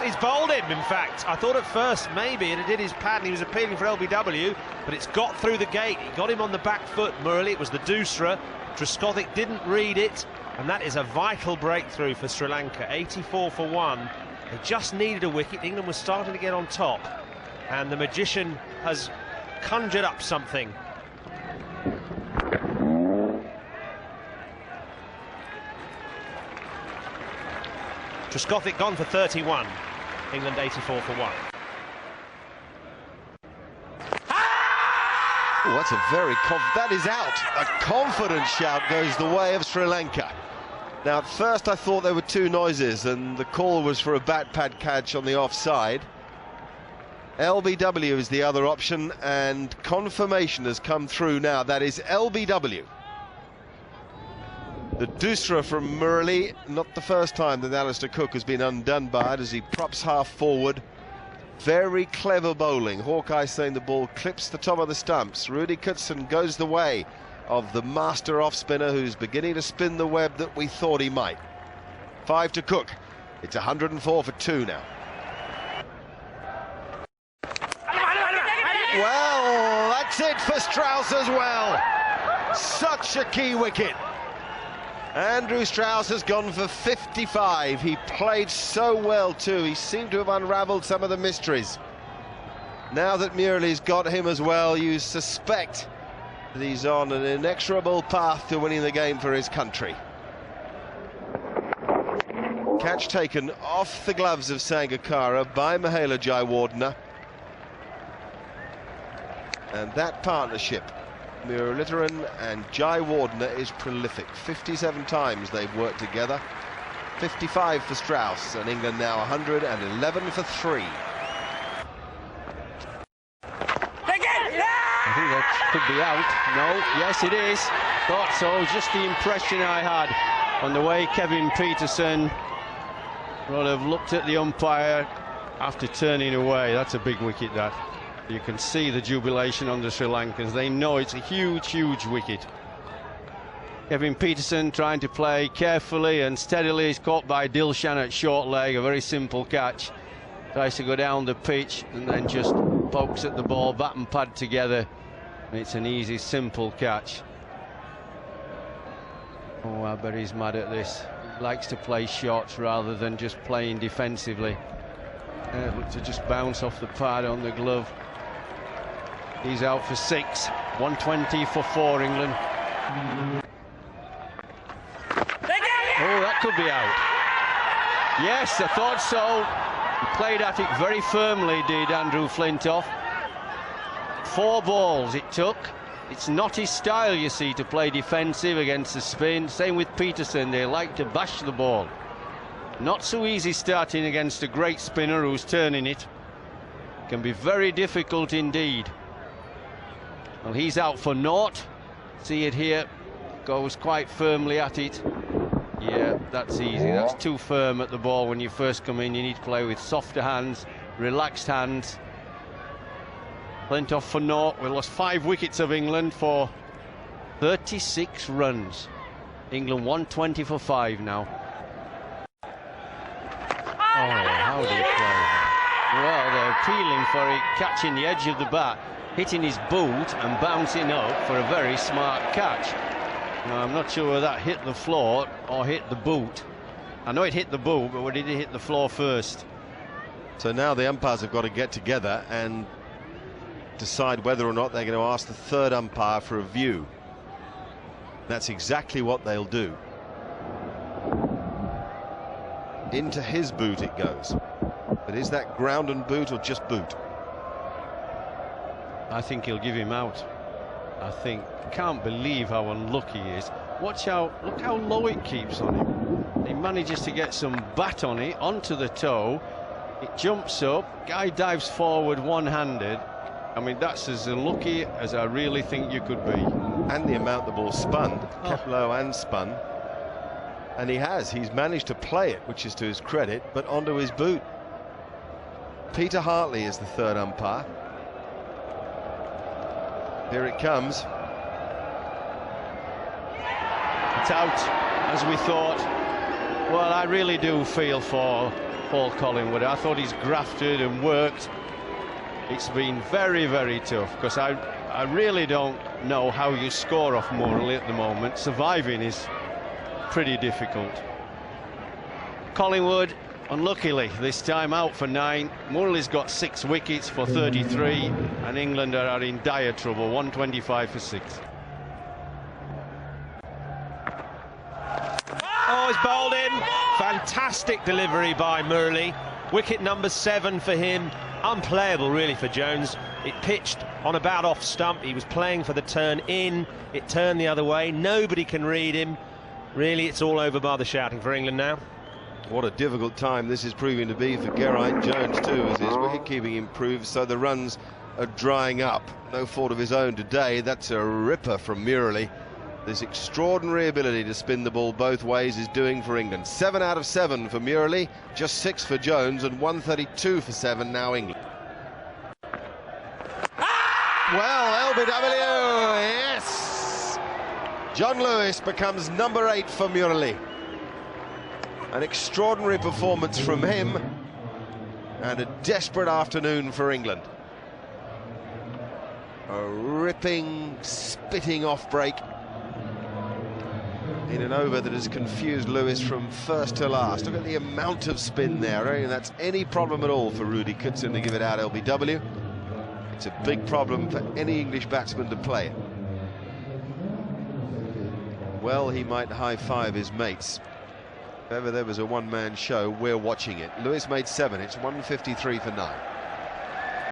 He's bowled him, in fact. I thought at first maybe it did his pad and he was appealing for LBW, but it's got through the gate. He got him on the back foot, Murali. It was the Dusra. Trescothick didn't read it, and that is a vital breakthrough for Sri Lanka. 84 for 1. They just needed a wicket. England was starting to get on top, and the magician has conjured up something. Trescothick gone for 31. England 84 for 1. Oh, that's a very that is out. A confident shout goes the way of Sri Lanka. Now, at first I thought there were two noises, and the call was for a bat pad catch on the offside. LBW is the other option, and confirmation has come through now. That is LBW. The Dusra from Murali, not the first time that Alistair Cook has been undone by it as he props half forward. Very clever bowling. Hawkeye saying the ball clips the top of the stumps. Rudy Kutson goes the way of the master off-spinner who's beginning to spin the web that we thought he might. 5 to Cook. It's 104 for 2 now. Well, that's it for Strauss as well. Such a key wicket. Andrew Strauss has gone for 55. He played so well too. He seemed to have unravelled some of the mysteries. Now that Murali's got him as well, you suspect that he's on an inexorable path to winning the game for his country. Catch taken off the gloves of Sangakkara by Mahela Jayawardene. And that partnership, Muralitharan and Jayawardene, is prolific. 57 times they've worked together. 55 for Strauss, and England now 111 for 3. I think that could be out. No, yes it is. Thought so. Just the impression I had on the way Kevin Peterson would have looked at the umpire after turning away. That's a big wicket, that. You can see the jubilation on the Sri Lankans. They know it's a huge, huge wicket. Kevin Peterson trying to play carefully and steadily. He's caught by Dilshan at short leg, a very simple catch. Tries to go down the pitch and then just pokes at the ball, bat and pad together. And it's an easy, simple catch. Oh, I bet he's mad at this. He likes to play shots rather than just playing defensively. Look to just bounce off the pad on the glove. He's out for 6. 120 for 4, England. Oh, that could be out. Yes, I thought so. He played at it very firmly, did Andrew Flintoff. 4 balls it took. It's not his style, you see, to play defensive against the spin. Same with Peterson. They like to bash the ball. Not so easy starting against a great spinner who's turning it. Can be very difficult indeed. Well, he's out for naught. See it here. Goes quite firmly at it. Yeah, that's easy. That's too firm at the ball when you first come in. You need to play with softer hands, relaxed hands. Flintoff for naught. We lost 5 wickets of England for 36 runs. England 120 for 5 now. Oh, how do you play? Well, they're appealing for it, catching the edge of the bat, hitting his boot and bouncing up for a very smart catch. Now, I'm not sure whether that hit the floor or hit the boot. I know it hit the boot, but did it hit the floor first? So now the umpires have got to get together and decide whether or not they're going to ask the third umpire for a view. That's exactly what they'll do. Into his boot it goes. But is that ground and boot or just boot? I think he'll give him out. Can't believe how unlucky he is. Watch out, look how low it keeps on him. He manages to get some bat on it, onto the toe. It jumps up, guy dives forward one-handed. I mean, that's as unlucky as I really think you could be. And the amount the ball spun, kept low and spun. And he's managed to play it, which is to his credit, but onto his boot. Peter Hartley is the third umpire. Here it comes. It's out, as we thought. Well, I really do feel for Paul Collingwood. I thought he's grafted and worked. It's been very, very tough, because I really don't know how you score off Murali at the moment. Surviving is pretty difficult. Collingwood, unluckily, this time out for 9. Murali's got 6 wickets for 33, and England are in dire trouble, 125 for 6. Oh, he's bowled in. Fantastic delivery by Murali. Wicket number 7 for him. Unplayable, really, for Jones. It pitched on about off stump. He was playing for the turn in. It turned the other way. Nobody can read him. Really, it's all over by the shouting for England now. What a difficult time this is proving to be for Geraint Jones too, as his wicket-keeping improves, so the runs are drying up. No fault of his own today. That's a ripper from Murali. This extraordinary ability to spin the ball both ways is doing for England. 7 out of 7 for Murali, just 6 for Jones, and 132 for 7 now England. Well, LBW, yes! John Lewis becomes number 8 for Murali. An extraordinary performance from him, and a desperate afternoon for England. A ripping, spitting off break in an over that has confused Lewis from first to last. Look at the amount of spin there. I don't think that's any problem at all for Rudy Kutsin to give it out LBW. It's a big problem for any English batsman to play it. Well, he might high-five his mates. If ever there was a one-man show, we're watching it. Lewis made 7. It's 153 for 9.